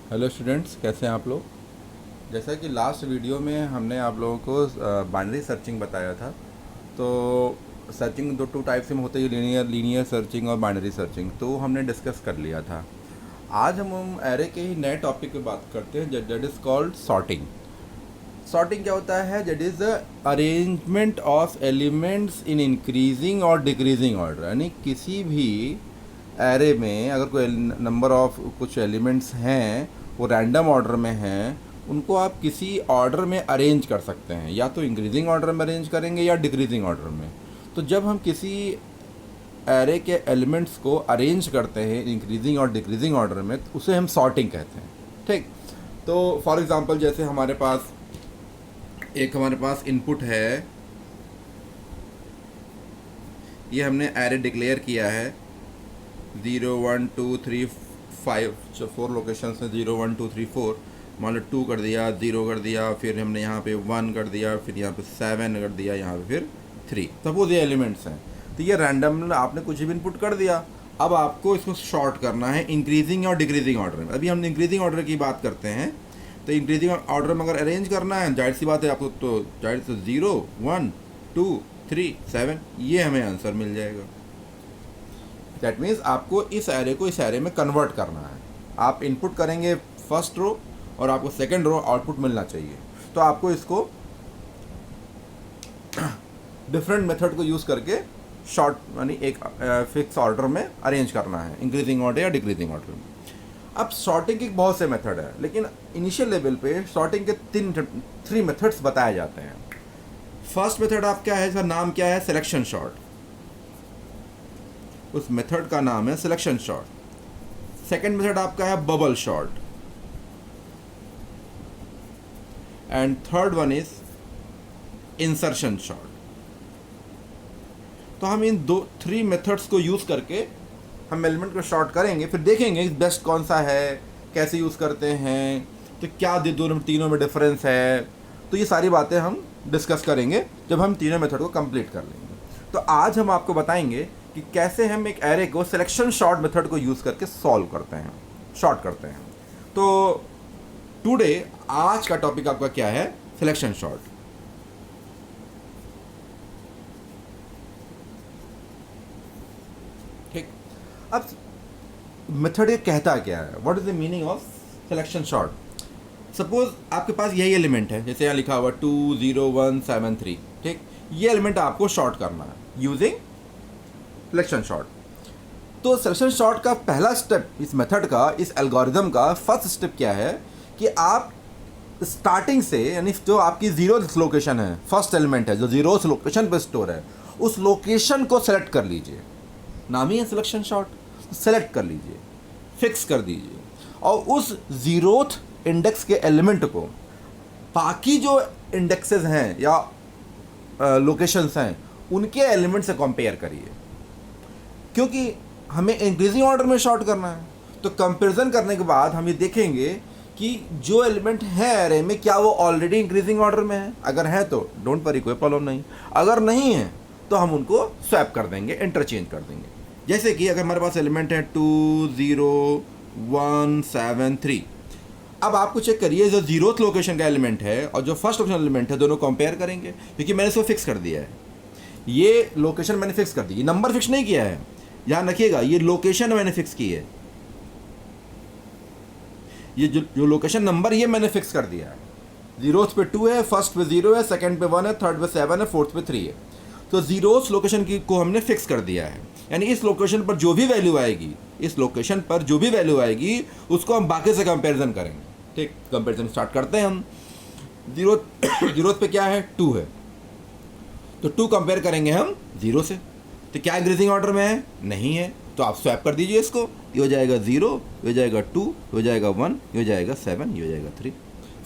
Hello students, कैसे हैं आप लोग। जैसा कि लास्ट वीडियो में हमने आप लोगों को बाइनरी सर्चिंग बताया था। तो सर्चिंग दो टू टाइप्स में होते हैं, लीनियर लीनियर सर्चिंग और बाइनरी सर्चिंग, तो हमने डिस्कस कर लिया था। आज हम एरे के ही नए टॉपिक पे बात करते हैं, that is called sorting. Sorting क्या होता है? That is the arrangement of elements in increasing और डिक्रीजिंग ऑर्डर। यानी किसी भी एरे में अगर कोई नंबर ऑफ कुछ एलिमेंट्स हैं, वो रैंडम ऑर्डर में हैं, उनको आप किसी ऑर्डर में अरेंज कर सकते हैं। या तो इंक्रीजिंग ऑर्डर में अरेंज करेंगे या डिक्रीजिंग ऑर्डर में। तो जब हम किसी एरे के एलिमेंट्स को अरेंज करते हैं इंक्रीजिंग और डिक्रीजिंग ऑर्डर में, तो उसे हम सॉर्टिंग कहते हैं। ठीक। तो फॉर एग्ज़ाम्पल जैसे हमारे पास इनपुट है, ये हमने एरे डिक्लेयर किया है 0 1 2 3 5 4 लोकेशंस में 0 1 2 3 4। मान लो 2 कर दिया, 0 कर दिया, फिर हमने यहाँ पे 1 कर दिया, फिर यहाँ पे 7 कर दिया, यहाँ पे फिर 3। सपोज ये एलिमेंट्स हैं, तो ये रैंडम आपने कुछ भी इनपुट कर दिया। अब आपको इसको शॉर्ट करना है इंक्रीजिंग और डिक्रीजिंग ऑर्डर में। अभी हम इंक्रीजिंग ऑर्डर की बात करते हैं। तो इंक्रीजिंग ऑर्डर में अगर अरेंज करना है, जाहिर सी बात है आपको, तो जाहिर से 0 1 2 3 7 ये हमें आंसर मिल जाएगा। दैट मीन्स आपको इस एरे को इस एरे में कन्वर्ट करना है। आप इनपुट करेंगे फर्स्ट रो और आपको सेकंड रो आउटपुट मिलना चाहिए। तो आपको इसको डिफरेंट मेथड को यूज़ करके शॉर्ट यानी एक फिक्स ऑर्डर में अरेंज करना है, इंक्रीजिंग ऑर्डर या डिक्रीजिंग ऑर्डर में। अब सॉर्टिंग के बहुत से मेथड है, लेकिन इनिशियल लेवल पे सॉर्टिंग के थ्री मेथड्स बताए जाते हैं। फर्स्ट मेथड आप क्या है, इसका नाम क्या है? Selection short. उस मेथड का नाम है सिलेक्शन शॉर्ट। सेकंड मेथड आपका है bubble short, and third one is insertion short. तो हम इन थ्री मेथड्स को यूज़ करके हम एलिमेंट को शॉर्ट करेंगे, फिर देखेंगे बेस्ट कौन सा है, कैसे यूज़ करते हैं, तो क्या दोनों तीनों में डिफरेंस है। तो ये सारी बातें हम डिस्कस करेंगे जब हम तीनों मेथड को कंप्लीट कर लेंगे। तो आज हम आपको बताएंगे कि कैसे हम एक एरे को सिलेक्शन शॉर्ट मेथड को यूज़ करके सॉल्व करते हैं, शॉर्ट करते हैं। तो टुडे आज का टॉपिक आपका क्या है? Selection short. ठीक। अब मेथड ये कहता क्या है? What is the meaning of selection short? Suppose आपके पास यही एलिमेंट है, जैसे यहाँ लिखा हुआ 2 0 1 7 3। ठीक। ये एलिमेंट आपको शॉर्ट करना है यूजिंग सिलेक्शन शॉर्ट। तो सिलेक्शन शॉर्ट का पहला स्टेप, इस मेथड का, इस एल्गोरिदम का फर्स्ट स्टेप क्या है कि आप स्टार्टिंग से, यानी जो आपकी जीरो लोकेशन है, फर्स्ट एलिमेंट है जो जीरो लोकेशन पर स्टोर है, उस लोकेशन को सेलेक्ट कर लीजिए। नाम ही है सिलेक्शन शॉर्ट। सेलेक्ट कर लीजिए, फिक्स कर दीजिए, और उस जीरोथ इंडेक्स के एलिमेंट को बाकी जो इंडेक्सेस हैं या लोकेशंस हैं उनके एलिमेंट से कंपेयर करिए, क्योंकि हमें इंक्रीजिंग ऑर्डर में शॉर्ट करना है। तो कंपैरिजन करने के बाद हम ये देखेंगे कि जो एलिमेंट है एरे में, क्या वो ऑलरेडी इंक्रीजिंग ऑर्डर में है। अगर है तो डोंट वरी, कोई प्रॉब्लम नहीं। अगर नहीं है तो हम उनको स्वैप कर देंगे, इंटरचेंज कर देंगे। जैसे कि अगर हमारे पास एलिमेंट है 2 0 1 7 3। अब आपको चेक करिए, जो जीरोथ लोकेशन का एलिमेंट है और जो फर्स्ट लोकेशन एलिमेंट है, दोनों कंपेयर करेंगे, क्योंकि मैंने इसको फिक्स कर दिया है। ये लोकेशन मैंने फिक्स कर दी, नंबर फिक्स नहीं किया है, ध्यान रखिएगा, ये लोकेशन मैंने फिक्स की है। ये जो लोकेशन नंबर ये मैंने फिक्स कर दिया है। जीरोथ पे 2 है, फर्स्ट पे 0 है, सेकंड पे 1 है, थर्ड पे 7 है, फोर्थ पे 3 है। तो जीरोथ लोकेशन की को हमने फिक्स कर दिया है, यानी इस लोकेशन पर जो भी वैल्यू आएगी, इस लोकेशन पर जो भी वैल्यू आएगी उसको हम बाकी से कंपैरिजन करेंगे। ठीक, कंपैरिजन स्टार्ट करते हैं हम। जीरोथ पे क्या है? 2 है, तो 2 कंपेयर करेंगे हम 0 से। तो क्या इंक्रीजिंग ऑर्डर में है? नहीं है, तो आप स्वैप कर दीजिए इसको। ये हो जाएगा 0, ये हो जाएगा 2, ये हो जाएगा 1, ये हो जाएगा 7, ये हो जाएगा 3।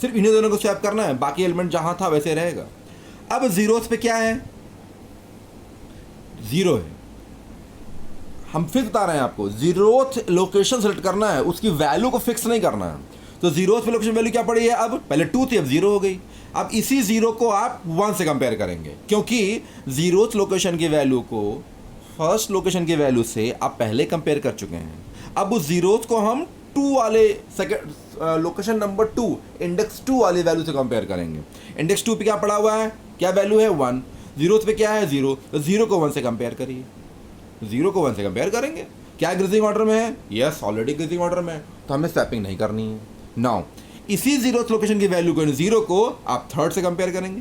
सिर्फ इन्हीं दोनों को स्वैप करना है, बाकी एलिमेंट जहाँ था वैसे रहेगा। अब जीरोथ पे क्या है? 0 है। हम फिर बता रहे हैं आपको, जीरोथ लोकेशन सेलेक्ट करना है, उसकी वैल्यू को फिक्स नहीं करना है। तो जीरोथ पे लोकेशन वैल्यू क्या पड़ी है? अब पहले 2 थी, अब 0 हो गई। अब इसी 0 को आप 1 से कंपेयर करेंगे, क्योंकि जीरोथ लोकेशन की वैल्यू को फर्स्ट लोकेशन की वैल्यू से आप पहले कंपेयर कर चुके हैं। अब उस जीरोथ को हम 2 वाले सेकंड लोकेशन नंबर 2 इंडेक्स 2 वाले वैल्यू से कंपेयर करेंगे। इंडेक्स 2 पे क्या पड़ा हुआ है, क्या वैल्यू है 1, जीरो पे क्या है 0, तो 0 को 1 से कंपेयर करिए, 0 को 1 से कंपेयर करेंगे। क्या ग्रीजिंग ऑर्डर में है, यस ऑलरेडी ग्रीजिंग ऑर्डर में है, तो हमें स्वैपिंग नहीं करनी है। नाउ इसी 0th लोकेशन की वैल्यू को 0 को आप थर्ड से कंपेयर करेंगे।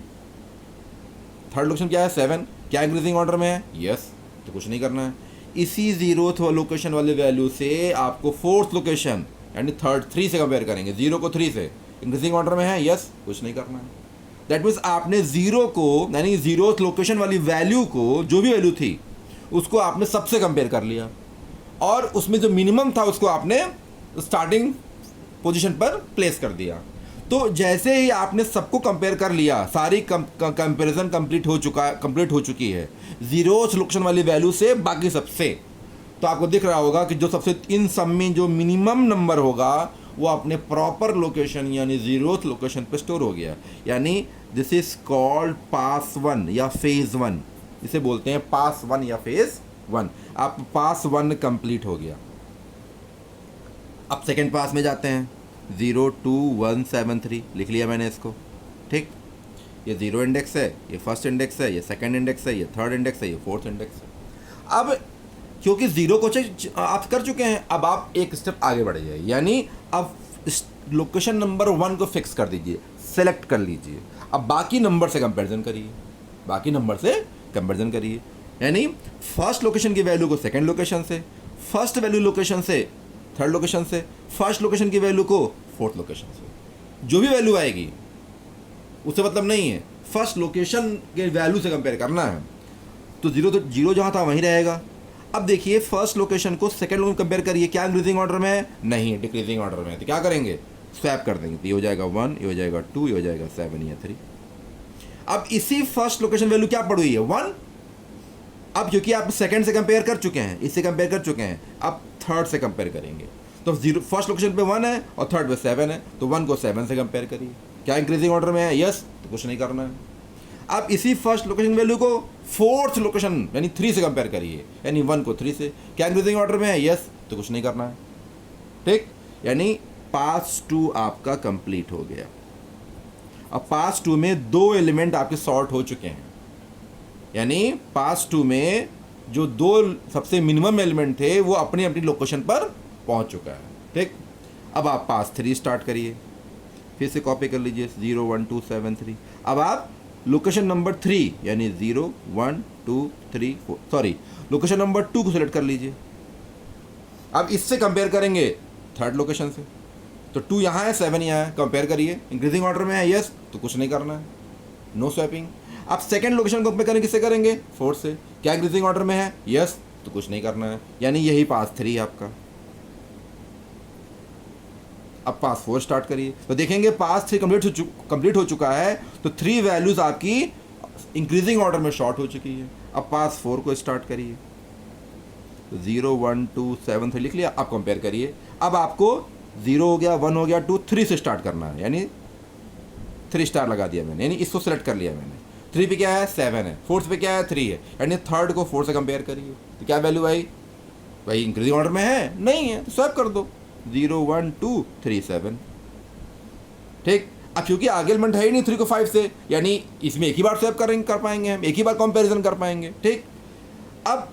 थर्ड लोकेशन क्या है 7, क्या इंक्रीजिंग ऑर्डर में है, यस, तो कुछ नहीं करना है। इसी 0th लोकेशन वाले वैल्यू से आपको फोर्थ लोकेशन यानी थर्ड 3 से कंपेयर करेंगे। 0 को 3 से इंक्रीजिंग ऑर्डर में है, यस, कुछ नहीं करना है। दैट मीन्स आपने 0 को यानी 0th लोकेशन वाली वैल्यू को, जो भी वैल्यू थी उसको आपने सबसे कंपेयर कर लिया, और उसमें जो मिनिमम था उसको आपने स्टार्टिंग पोजीशन पर प्लेस कर दिया। तो जैसे ही आपने सबको कंपेयर कर लिया, सारी कंपैरिजन कंप्लीट हो चुकी है 0th लोकेशन वाली वैल्यू से बाकी सबसे, तो आपको दिख रहा होगा कि जो सबसे इन सब में जो मिनिमम नंबर होगा वो अपने प्रॉपर लोकेशन यानी 0th लोकेशन पे स्टोर हो गया। यानी दिस इज कॉल्ड पास 1 या फेज 1, इसे बोलते हैं पास 1 या फेज 1। आप पास 1 कंप्लीट हो गया। अब सेकेंड पास में जाते हैं, 0 2 1 7 3 लिख लिया मैंने इसको, ठीक। ये 0 इंडेक्स है, ये फर्स्ट इंडेक्स है, ये सेकंड इंडेक्स है, ये थर्ड इंडेक्स है, ये फोर्थ इंडेक्स है। अब क्योंकि 0 को चेक आप कर चुके हैं, अब आप एक स्टेप आगे बढ़ जाइए, यानी अब लोकेशन नंबर 1 को फिक्स कर दीजिए, सेलेक्ट कर लीजिए। अब बाकी नंबर से कंपैरिजन करिए, बाकी नंबर से कंपैरिजन करिए, यानी फर्स्ट लोकेशन की वैल्यू को सेकंड लोकेशन से, फर्स्ट वैल्यू लोकेशन से थर्ड लोकेशन से, फर्स्ट लोकेशन की वैल्यू को फोर्थ लोकेशन से। जो भी वैल्यू आएगी उससे मतलब नहीं है, फर्स्ट लोकेशन के वैल्यू से कंपेयर करना है। तो जीरो जहाँ था वहीं रहेगा। अब देखिए फर्स्ट लोकेशन को सेकंड लोकेशन कंपेयर करिए, क्या इंक्रीजिंग ऑर्डर में है, नहीं डिक्रीजिंग ऑर्डर में है, तो क्या करेंगे, स्वैप कर देंगे। तो ये हो जाएगा 1, ये हो जाएगा 2, ये हो जाएगा 7 या 3। अब इसी फर्स्ट लोकेशन वैल्यू क्या पड़ी हुई है 1। अब क्योंकि आप सेकंड से कंपेयर कर चुके हैं, इससे कंपेयर कर चुके हैं, अब थर्ड से कंपेयर करेंगे। तो फर्स्ट लोकेशन पे 1 है और थर्ड पे 7 है, तो 1 को 7 से कंपेयर करिए। क्या इंक्रीजिंग ऑर्डर में है, यस, तो कुछ नहीं करना है। अब इसी फर्स्ट लोकेशन वैल्यू को फोर्थ लोकेशन यानी 3 से कंपेयर करिए, यानी 1 को 3 से। क्या इंक्रीजिंग ऑर्डर में है, यस, तो कुछ नहीं करना है, ठीक। यानी पास 2 आपका कंप्लीट हो गया। अब पास 2 में 2 एलिमेंट आपके सॉर्ट हो चुके हैं, यानी पास 2 में जो 2 सबसे मिनिमम एलिमेंट थे वो अपनी अपनी लोकेशन पर पहुंच चुका है, ठीक। अब आप पास 3 स्टार्ट करिए, फिर से कॉपी कर लीजिए 0 1 2 7 3। अब आप लोकेशन नंबर 3 यानी 0 1 2 3 4 सॉरी लोकेशन नंबर 2 को सिलेक्ट कर लीजिए। अब इससे कंपेयर करेंगे थर्ड लोकेशन से, तो 2 यहाँ है 7 यहाँ है, कंपेयर करिए। इंक्रीजिंग ऑर्डर में है, यस, तो कुछ नहीं करना है, नो स्वैपिंग। आप सेकंड लोकेशन को कंपेयर करेंगे किससे करेंगे, फोर्थ से। क्या इंक्रीजिंग ऑर्डर में है, यस, तो कुछ नहीं करना है, यानी यही पास 3 है आपका। अब पास 4 स्टार्ट करिए, तो देखेंगे पास 3 कंप्लीट हो चुका है, तो 3 वैल्यूज आपकी इंक्रीजिंग ऑर्डर में शॉर्ट हो चुकी है। अब पास 4 को स्टार्ट करिए, तो 0 1 2 7 3 लिख लिया। अब कंपेयर करिए, अब आपको 0 हो गया 1 हो गया 2 3 से स्टार्ट करना है, यानी 3 स्टार लगा दिया मैंने, यानी इसको सेलेक्ट कर लिया मैंने। 3 पे क्या है 7 है, फोर्थ पे क्या है 3 है, यानी थर्ड को 4 से कंपेयर करिए, तो क्या वैल्यू आई, भाई इंक्रीजिंग ऑर्डर में है, नहीं है, तो स्वैप कर दो 0 1 2 3 7, ठीक। अब क्योंकि आगे एलिमेंट है ही नहीं 3 को 5 से, यानी इसमें एक ही बार स्वैप कर पाएंगे हम, एक ही बार कंपैरिजन कर पाएंगे, ठीक। अब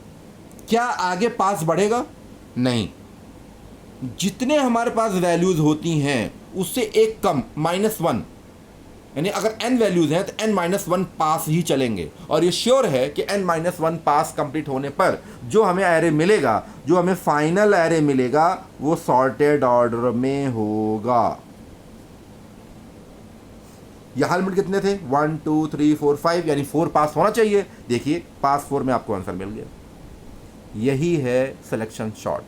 क्या आगे पास बढ़ेगा, नहीं, जितने हमारे पास वैल्यूज होती हैं उससे एक कम -1, यानी अगर n वैल्यूज हैं तो n-1 पास ही चलेंगे। और ये श्योर है कि n-1 पास कंप्लीट होने पर जो हमें एरे मिलेगा, जो हमें फाइनल एरे मिलेगा, वो सॉर्टेड ऑर्डर में होगा। यहाँ लिमिट कितने थे 1 2 3 4 5, यानी 4 पास होना चाहिए। देखिए पास 4 में आपको आंसर मिल गया। यही है सिलेक्शन शॉर्ट,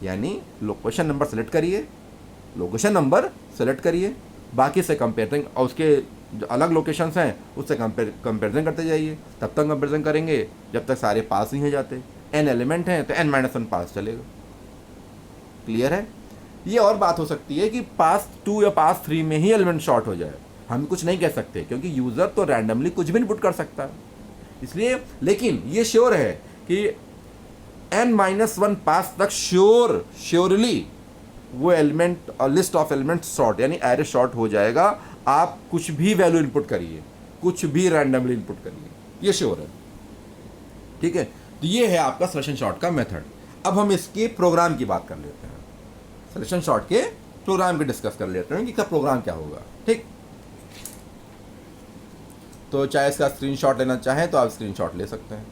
यानी लोकेशन नंबर सेलेक्ट करिए, लोकेशन नंबर सेलेक्ट करिए, बाकी से कंपेयरिंग और उसके जो अलग लोकेशंस हैं उससे कंपेरिजन करते जाइए। तब तक कंपेरिजन करेंगे जब तक सारे पास नहीं हो जाते। n एलिमेंट हैं तो n-1 पास चलेगा। क्लियर है। ये और बात हो सकती है कि पास 2 या पास 3 में ही एलिमेंट शॉर्ट हो जाए, हम कुछ नहीं कह सकते क्योंकि यूज़र तो रैंडमली कुछ भी इनपुट कर सकता है, इसलिए। लेकिन ये श्योर है कि n-1 पास तक श्योरली वो एलिमेंट और लिस्ट ऑफ एलिमेंट शॉर्ट, यानी एरे शॉर्ट हो जाएगा। आप कुछ भी वैल्यू इनपुट करिए, कुछ भी रैंडमली इनपुट करिए, ये श्योर है। ठीक है, तो ये है आपका सिलेक्शन शॉर्ट का मेथड। अब हम इसके प्रोग्राम की बात कर लेते हैं, सिलेक्शन शॉर्ट के प्रोग्राम की डिस्कस कर लेते हैं कि इसका प्रोग्राम क्या होगा। ठीक, तो चाहे इसका स्क्रीनशॉट लेना चाहें तो आप स्क्रीनशॉट ले सकते हैं।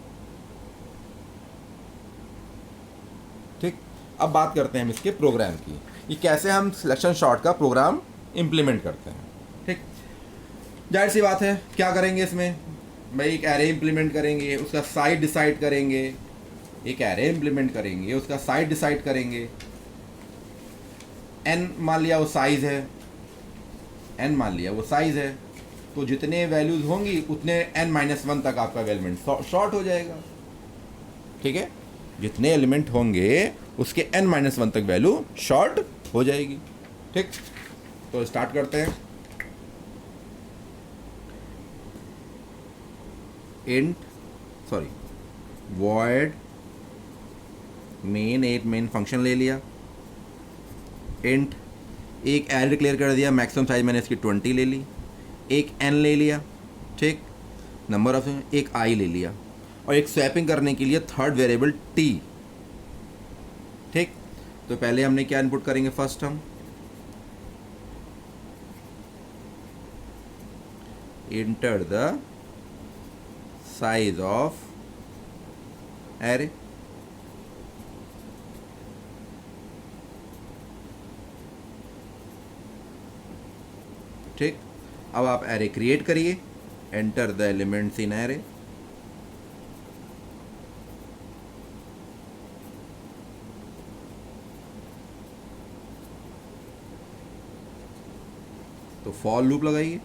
ठीक, अब बात करते हैं हम इसके प्रोग्राम की, कि कैसे हम सिलेक्शन शॉर्ट का प्रोग्राम इम्प्लीमेंट करते हैं। ठीक, जाहिर सी बात है, क्या करेंगे इसमें भाई, एक एरे इम्प्लीमेंट करेंगे, उसका साइज डिसाइड करेंगे, एक एरे इम्प्लीमेंट करेंगे, उसका साइज डिसाइड करेंगे। एन मान लिया वो साइज है, एन मान लिया वो साइज है, तो जितने वैल्यूज होंगी उतने n-1 तक आपका एलिमेंट शॉर्ट हो जाएगा। ठीक है, जितने एलिमेंट होंगे उसके n-1 तक वैल्यू शॉर्ट हो जाएगी। ठीक, तो स्टार्ट करते हैं। void मेन, एक मेन फंक्शन ले लिया। इंट एक एरे डिक्लेयर कर दिया, मैक्सिमम साइज मैंने इसकी 20 ले ली। एक n ले लिया, ठीक, नंबर ऑफ एक i ले लिया, और एक स्वैपिंग करने के लिए थर्ड वेरिएबल t। ठीक, तो पहले हमने क्या इनपुट करेंगे, फर्स्ट हम enter the size of array. ठीक, अब आप एरे क्रिएट करिए, enter the elements in array. तो फॉर लूप लगाइए,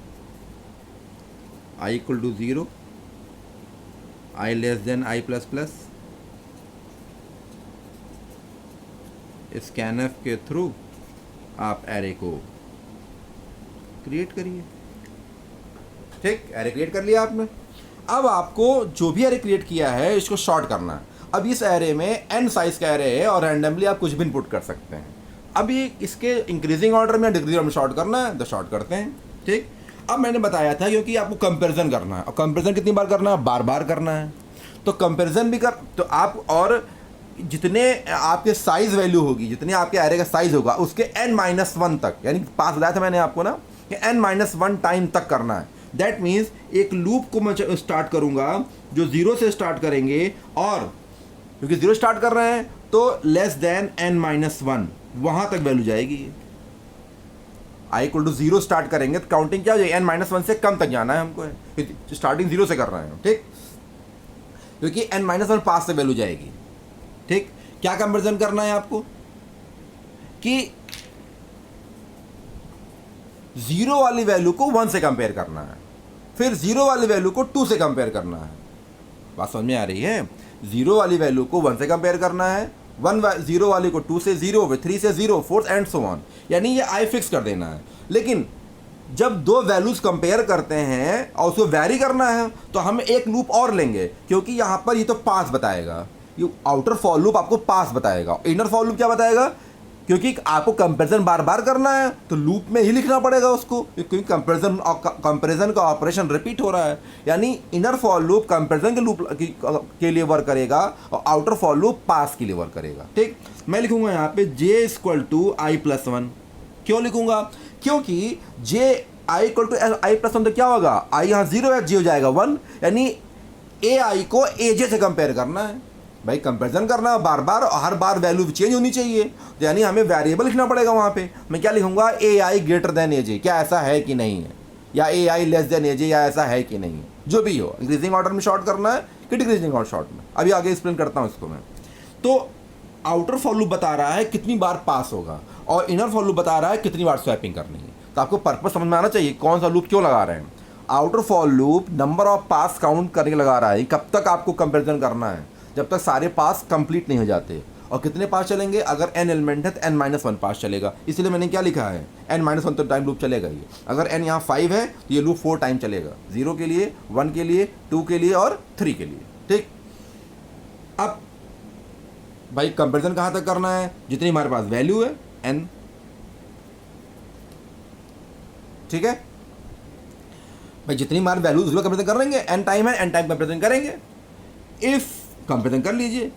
i equal to 0, i less than i plus plus. Scanf के थ्रू आप एरे को क्रिएट करिए। ठीक, एरे क्रिएट कर लिया आपने। अब आपको जो भी एरे क्रिएट किया है इसको शॉर्ट करना है। अब इस एरे में n साइज का एरे है और रैंडमली आप कुछ भी इनपुट कर सकते हैं। अब ये इसके इंक्रीजिंग ऑर्डर में या डिक्रीजिंग ऑर्डर में शॉर्ट करना है तो शॉर्ट करते हैं। ठीक, अब मैंने बताया था क्योंकि आपको कंपैरिजन करना है, और कंपैरिजन कितनी बार करना है, बार बार करना है। तो कंपैरिजन भी कर, तो आप और जितने आपके साइज वैल्यू होगी, जितने आपके एरे का साइज होगा उसके n-1 तक, यानी पास बताया था मैंने आपको ना कि n-1 टाइम तक करना है। दैट मीन्स एक लूप को मैं स्टार्ट करूंगा जो 0 से स्टार्ट करेंगे, और क्योंकि 0 स्टार्ट कर रहे हैं तो लेस देन n-1 वहां तक वैल्यू जाएगी। i इक्वल टू 0 स्टार्ट करेंगे तो काउंटिंग क्या हो जाएगी, n-1 से कम तक जाना है हमको, स्टार्टिंग 0 से कर रहे हैं। ठीक, क्योंकि n-1 पास से वैल्यू जाएगी। ठीक, क्या कंपैरिजन करना है आपको कि 0 वाली वैल्यू को 1 से कंपेयर करना है, फिर 0 वाली वैल्यू को 2 से कंपेयर करना है। बात समझ में आ रही है? 0 वाली वैल्यू को 1 से कंपेयर करना है, 0 वाली को 2 से, 0 3 से 0 4 एंड सो ऑन, यानी ये i फिक्स कर देना है। लेकिन जब दो वैल्यूज कंपेयर करते हैं और उसको वैरी करना है तो हम एक लूप और लेंगे, क्योंकि यहाँ पर ये तो पास बताएगा, ये आउटर फॉर लूप आपको पास बताएगा, इनर फॉर लूप क्या बताएगा, क्योंकि आपको कंपैरिजन बार बार करना है तो लूप में ही लिखना पड़ेगा उसको, क्योंकि कंपैरिजन का ऑपरेशन रिपीट हो रहा है। यानी इनर फॉर लूप कंपैरिजन के लूप के लिए वर्क करेगा और आउटर फॉर लूप पास के लिए वर्क करेगा। ठीक, मैं लिखूंगा यहाँ पे j इक्वल टू i+1। क्यों लिखूंगा, क्योंकि j i equal to i+1 तो क्या होगा, i यहाँ 0 है, j हो जाएगा 1, यानी ai को aj से कंपेयर करना है। भाई कंपैरिजन करना है बार बार, हर बार वैल्यू चेंज होनी चाहिए, तो यानी हमें वेरिएबल लिखना पड़ेगा वहाँ पे। मैं क्या लिखूंगा, ai ग्रेटर देन aj, क्या ऐसा है कि नहीं है, या ai लेस देन aj, या ऐसा है कि नहीं है, जो भी हो। इंक्रीजिंग ऑर्डर में शॉर्ट करना है कि डिक्रीजिंग ऑर्डर शॉर्ट में, अभी आगे एक्सप्लेन करता हूँ इसको मैं। तो आउटर फॉर लूप बता रहा है कितनी बार पास होगा और इनर फॉर लूप बता रहा है कितनी बार स्वैपिंग करनी है। तो आपको पर्पस समझ में आना चाहिए कौन सा लूप क्यों लगा रहे हैं। Outer for loop number of pass count करके लगा रहा है, कब तक आपको कंपैरिजन करना है, जब तक सारे पास कंप्लीट नहीं हो जाते। और कितने पास चलेंगे, अगर n एलिमेंट है तो n-1 पास चलेगा, इसलिए मैंने क्या लिखा है, n-1 तो टाइम लूप चलेगा ये। अगर n यहाँ 5 है तो ये लूप 4 टाइम चलेगा, 0 के लिए, 1 के लिए, 2 के लिए और 3 के लिए। ठीक, अब भाई कंपैरिजन कहाँ तक करना है, जितनी हमारे पास वैल्यू है n ठीक है भाई, जितनी बार वैल्यू उसमें कंपेरिजन कर लेंगे, एन टाइम है, एन टाइम कंपेरिजन करेंगे। इफ कंपेरिजन कर लीजिए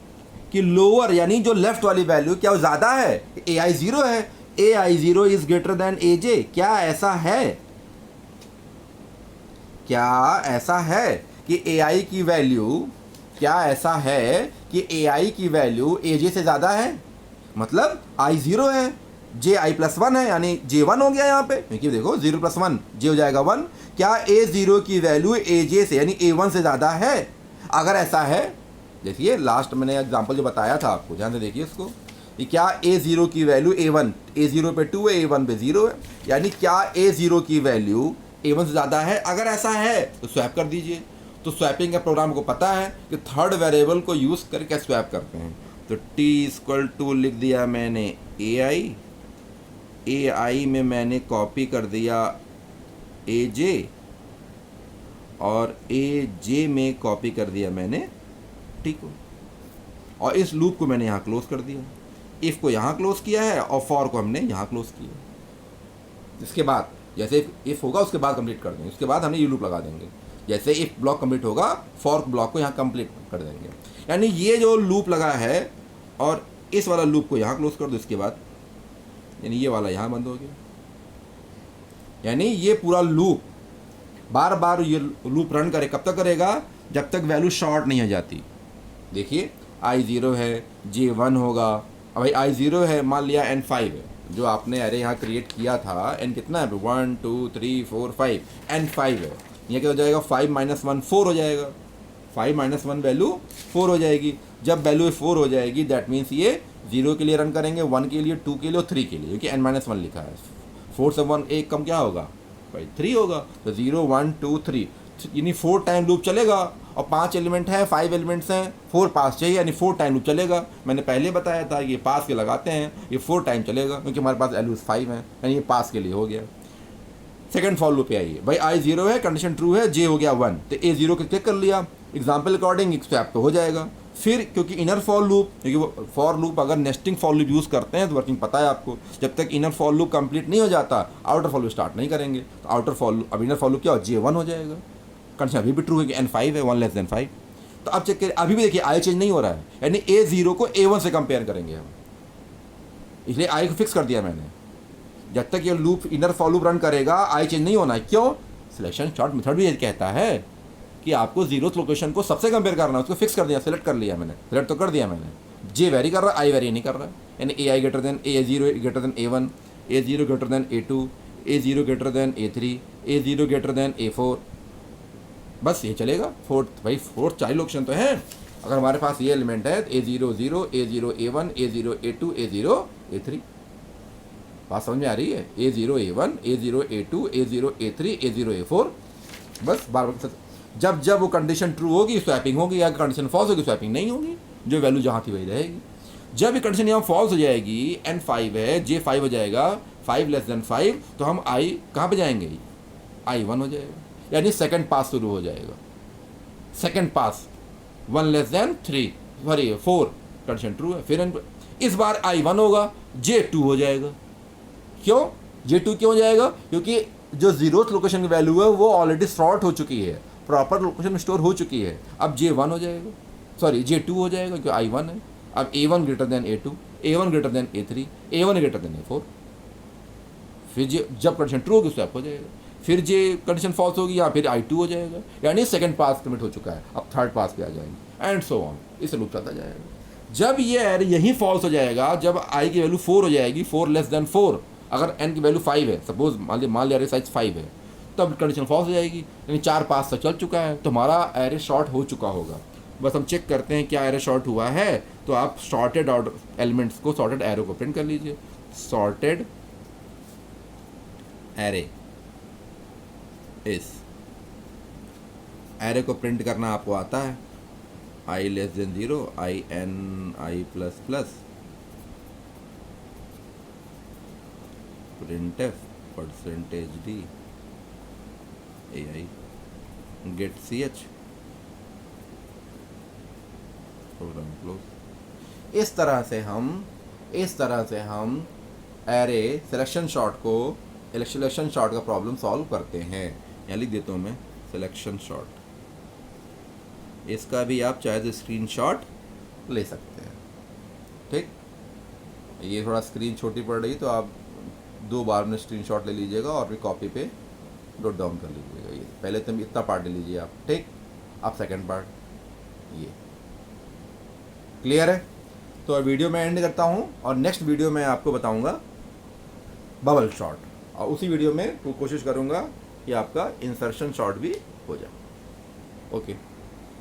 कि लोअर यानी जो लेफ्ट वाली वैल्यू क्या वो ज़्यादा है, ए आई ज़ीरो है, ए आई ज़ीरो इज ग्रेटर देन ए जे, क्या ऐसा है, क्या ऐसा है कि ए आई की वैल्यू, क्या ऐसा है कि ए आई की वैल्यू ए जे से ज़्यादा है, मतलब आई ज़ीरो है, जे आई प्लस वन है, यानी जे वन हो गया यहाँ पे, क्योंकि देखो जीरो प्लस वन जे हो जाएगा वन। क्या ए ज़ीरो की वैल्यू ए जे से यानी ए वन से ज़्यादा है? अगर ऐसा है, देखिए लास्ट मैंने एग्जांपल जो बताया था आपको, ध्यान से देखिए इसको, कि क्या ए ज़ीरो की value A one, a zero पे टू है, ए वन पे ज़ीरो है, यानी क्या ए ज़ीरो की वैल्यू ए वन से ज़्यादा है? अगर ऐसा है तो स्वैप कर दीजिए। तो स्वैपिंग का प्रोग्राम को पता है कि थर्ड वेरिएबल को यूज़ करके स्वैप करते हैं। तो टी इक्वल टू लिख दिया मैंने ए आई में मैंने कॉपी कर दिया ए जे, और ए जे में कॉपी कर दिया मैंने टी को, और इस लूप को मैंने यहाँ क्लोज कर दिया। इफ़ को यहाँ क्लोज किया है और फॉर को हमने यहाँ क्लोज किया। इसके बाद जैसे इफ़ होगा उसके बाद कंप्लीट कर देंगे, उसके बाद हमने ये लूप लगा देंगे। जैसे इफ़ ब्लॉक कंप्लीट होगा फॉर ब्लॉक को यहाँ कंप्लीट कर देंगे। यानी ये जो लूप लगा है और इस वाला लूप को यहाँ क्लोज कर दो, इसके बाद यानी ये वाला यहाँ बंद हो गया। यानी ये पूरा लूप बार बार ये लूप रन करे, कब तक करेगा? जब तक वैल्यू शॉर्ट नहीं हो जाती। देखिए आई ज़ीरो है, जे वन होगा, अब भाई आई ज़ीरो है, मान लिया एन फाइव है, जो आपने अरे यहाँ क्रिएट किया था, एन कितना है? 1 2 3 4 5, एन फाइव है। ये क्या हो जाएगा? 5 - 1 4 हो जाएगा। 5 - 1 वैल्यू 4 हो जाएगी। जब वैल्यू 4 हो जाएगी दैट मीन्स ये 0 के लिए रन करेंगे, 1 के लिए, 2 के लिए और 3 के लिए, क्योंकि n - 1 लिखा है। 4 से 1 एक कम क्या होगा भाई? 3 होगा। तो 0 1 2 3 यानी 4 टाइम लूप चलेगा, और 5 एलिमेंट हैं, 5 एलिमेंट्स हैं, 4 पास चाहिए, यानी 4 टाइम लूप चलेगा। मैंने पहले बताया था ये पास के लगाते हैं, ये 4 टाइम चलेगा क्योंकि हमारे पास वैल्यूज 5 हैं, यानी ये पास के लिए हो गया। सेकंड फॉर लूप पे आइए भाई, आई ज़ीरो है, कंडीशन ट्रू है, जे हो गया 1, तो ए ज़ीरो क्लिक कर लिया, एग्जाम्पल अकॉर्डिंग एक स्वैप तो हो जाएगा। फिर क्योंकि इनर फॉर लूप, क्योंकि वो फॉर लूप अगर नेस्टिंग फॉर लूप यूज़ करते हैं तो वर्किंग पता है आपको, जब तक इनर फॉर लूप कंप्लीट नहीं हो जाता आउटर फॉर लूप स्टार्ट नहीं करेंगे। तो आउटर फॉर लूप, अब इनर फॉर लूप क्या हो? जे वन हो जाएगा। कंडीशन अभी भी ट्रू है कि एन फाइव है, 1 लेस देन 5। तो अब चेक करिए, अभी भी देखिए आई चेंज नहीं हो रहा है, यानी ए ज़ीरो को ए वन से कंपेयर करेंगे हम, इसलिए आई को फिक्स कर दिया मैंने। जब तक ये loop inner for loop run करेगा आई चेंज नहीं होना है। क्यों? सिलेक्शन शॉर्ट मेथड भी ये कहता है कि आपको जीरोथ लोकेशन को सबसे कंपेयर करना है, उसको फिक्स कर दिया, सेलेक्ट कर लिया मैंने, सेलेक्ट तो कर दिया मैंने। जे वेरी कर रहा है, आई वेरी नहीं कर रहा है, यानी a i greater than a zero greater than a one, a zero greater than a two, a zero greater than a three, a zero greater than a four, बस ये चलेगा। फोर्थ भाई, fourth child location तो है। अगर हमारे पास ये element है a zero zero, a zero a one, a zero a two, a zero a three, बात समझ में आ रही है? A zero a one, a zero a two, a zero a three, a zero a four, बस बार बार। जब जब वो कंडीशन ट्रू होगी स्वैपिंग होगी, या कंडीशन फॉल्स होगी स्वैपिंग नहीं होगी, जो वैल्यू जहाँ थी वही रहेगी। जब ये कंडीशन यहाँ फॉल्स हो जाएगी, एन फाइव है, जे फाइव हो जाएगा, 5 लेस देन 5, तो हम आई कहाँ पे जाएंगे? आई वन हो जाएगा, यानी सेकंड पास शुरू हो जाएगा। सेकंड पास 1 less than 3, sorry 4, condition true है। फिर इस बार आई वन होगा, जे टू हो जाएगा। क्यों जे टू क्यों हो जाएगा? क्योंकि जो जीरोथ लोकेशन की वैल्यू है वो ऑलरेडी सॉर्ट हो चुकी है, प्रॉपर लोकेशन में स्टोर हो चुकी है। अब जे वन हो जाएगा, सॉरी जे टू हो जाएगा क्योंकि आई वन है। अब a one greater than a two, a one greater than a three, a one greater than a four. फिर जे जब कंडीशन ट्रू होगी स्वैप हो जाएगा। फिर जे कंडीशन फॉल्स होगी या फिर आई टू हो जाएगा, यानी सेकंड पास कमिट हो चुका है, अब थर्ड पास पे आ जाएंगे, एंड सो ऑन। इस लूप चलता जाएगा। जब ये एरे यही फॉल्स हो जाएगा, जब आई की वैल्यू 4 हो जाएगी, 4 लेस देन 4, अगर एन की वैल्यू 5 है, सपोज मान लिया एरे साइज 5 है, तब कंडीशन फॉल्स हो जाएगी, यानी 4 पास तक चल चुका है, तो हमारा एरे शॉर्ट हो चुका होगा। बस हम चेक करते हैं क्या एरे शॉर्ट हुआ है। तो आप सॉर्टेड ऑर्डर एलिमेंट्स को, सॉर्टेड एरो को प्रिंट कर लीजिए। सॉर्टेड एरे, इस एरे को प्रिंट करना आपको आता है। I less than 0, i n i plus plus, printf %d ai get ch, program close. इस तरह से हम एरे सिलेक्शन शॉट को सिलेक्शन शॉट का प्रॉब्लम सॉल्व करते हैं। यहाँ लिख देता हूँ मैं सिलेक्शन शॉट, इसका भी आप चाहे तो स्क्रीनशॉट ले सकते हैं। ठीक, ये थोड़ा स्क्रीन छोटी पड़ रही तो आप 2 बार में स्क्रीनशॉट ले लीजिएगा और फिर कॉपी पे नोट डाउन कर लीजिएगा। ये पहले तो इतना पार्ट ले लीजिए आप, ठीक। आप सेकंड पार्ट, ये क्लियर है। तो अब वीडियो मैं एंड करता हूँ और नेक्स्ट वीडियो में आपको बताऊँगा बबल शॉट, और उसी वीडियो में कोशिश करूँगा कि आपका इंसर्शन शॉट भी हो जाए। ओके।